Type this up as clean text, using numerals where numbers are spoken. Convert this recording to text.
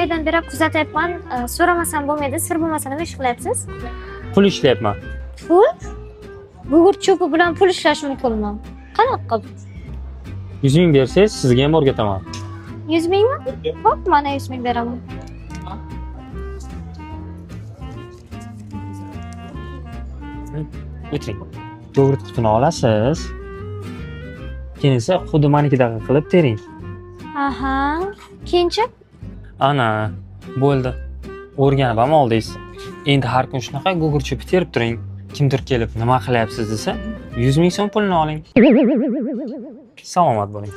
oydan beri kuzatyapman. So'ramasam bo'lmaydi. Sir bo'lmasa nima ish qilyapsiz? Pul ishlayapman. Pul? Gugurt cho'pi bilan pul ishlash mumkinmi? Qanaqa qilib? 100 ming bersangiz, sizga ham o'rgataman. 100 mingmi? Xo'p, mana 100 ming beraman. O'tiring. Yogurt qutini olasiz. Keyin esa xuddi manikidaqa qilib tering. Aha. Keyinchi? Ana, bo'ldi. O'rganib ham oldingiz. Endi har kun shunaqa gugurt cho'pi terib turing. Kimdir kelib, nima qilyapsiz desa, 100 ming so'm pulni oling. Salomat bo'ling.